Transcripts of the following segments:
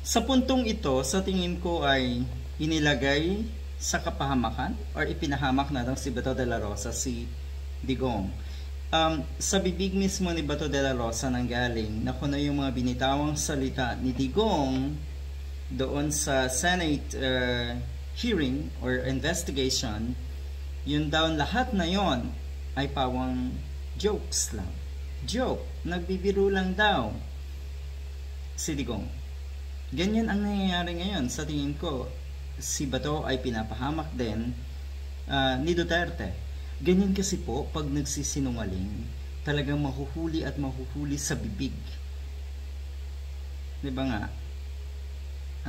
Sa puntong ito, sa tingin ko ay inilagay sa kapahamakan or ipinahamak na daw si Bato de la Rosa si Digong. Sa bibig mismo ni Bato de la Rosa nanggaling na kuno yung mga binitawang salita ni Digong doon sa Senate hearing or investigation, yun daw lahat na yon ay pawang jokes lang. Joke, nagbibiro lang daw si Digong. Ganyan ang nangyayari ngayon. Sa tingin ko, si Bato ay pinapahamak din ni Duterte. Ganyan kasi po, pag nagsisinungaling, talagang mahuhuli at mahuhuli sa bibig. Diba nga?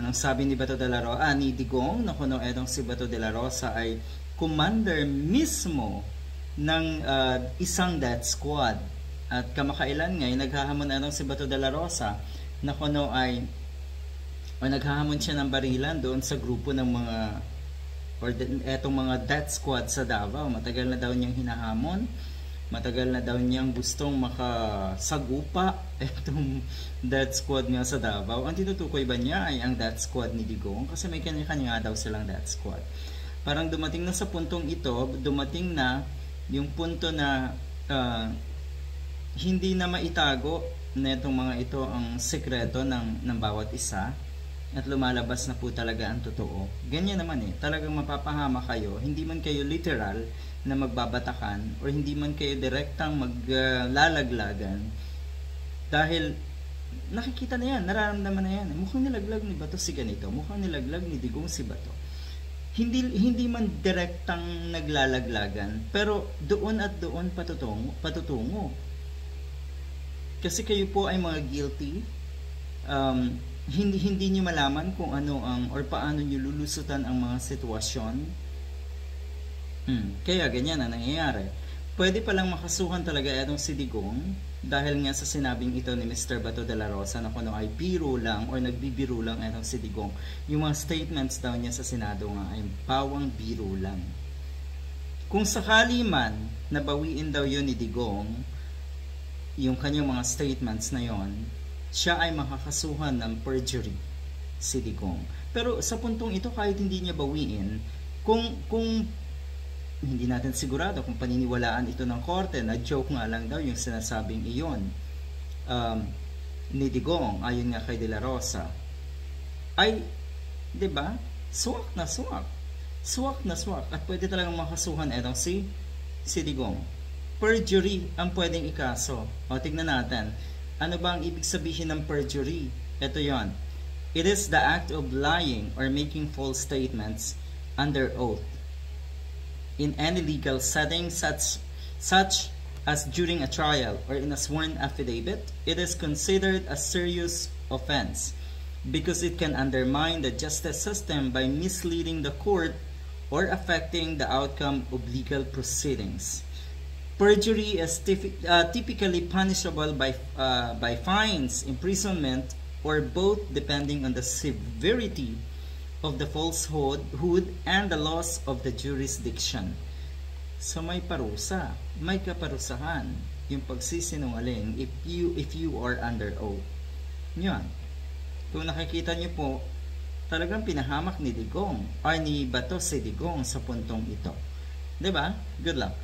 Anong sabi ni Bato de la Rosa? Ni Digong, na kuno etong si Bato de la Rosa ay commander mismo ng isang death squad. At kamakailan ngayon, naghahamon etong si Bato de la Rosa na kuno ay naghahamon siya ng barilan doon sa grupo ng mga or etong mga death squad sa Davao. Matagal na daw niyang hinahamon, matagal na daw niyang gustong makasagupa etong death squad nga sa Davao. Ang tinutukoy ba niya ay ang death squad ni Digong kasi may kanya-kanya daw silang death squad. Parang dumating na sa puntong ito, dumating na yung punto na hindi na maitago na itong mga ito ang sekreto ng bawat isa. At lumalabas na po talaga ang totoo. Ganyan naman talagang mapapahama kayo, hindi man kayo literal na magbabatakan or hindi man kayo direktang maglalaglagan dahil nakikita na yan, nararamdaman na yan. Mukhang nilaglag ni Bato si ganito, mukhang nilaglag ni Digong si Bato. Hindi man direktang naglalaglagan, pero doon at doon patutungo. Kasi kayo po ay mga guilty, hindi niyo malaman kung ano ang or paano niyo lulusutan ang mga sitwasyon. Kaya ganyan ang nangyayari. Pwede palang makasuhan talaga itong si Digong dahil nga sa sinabing ito ni Mr. Bato de la Rosa na kuno ay biro lang or nagbibiro lang itong si Digong. Yung mga statements daw niya sa Senado nga ay pawang biro lang. Kung sakali man nabawiin daw yun ni Digong, yung kanyang mga statements na yon, siya ay makakasuhan ng perjury si Digong. Pero sa puntong ito, kahit hindi niya bawiin, kung hindi natin sigurado kung paniniwalaan ito ng korte na joke nga lang daw yung sinasabing iyon ni Digong ayon nga kay De La Rosa, ay 'di ba? Suwak na suwak at pwede talagang makasuhan etong si Digong. Perjury ang pwedeng ikaso. O tignan natin. Ano ba ang ibig sabihin ng perjury? Ito yon. It is the act of lying or making false statements under oath in any legal setting such as during a trial or in a sworn affidavit. It is considered a serious offense because it can undermine the justice system by misleading the court or affecting the outcome of legal proceedings. Perjury is typically punishable by fines, imprisonment, or both depending on the severity of the falsehood and the loss of the jurisdiction. So may parusa, may kaparusahan yung pagsisinungaling if you are under oath. Yan. Kung nakikita niyo po, talagang pinahamak ni Digong or ni Bato si Digong sa puntong ito. 'Di ba? Good luck.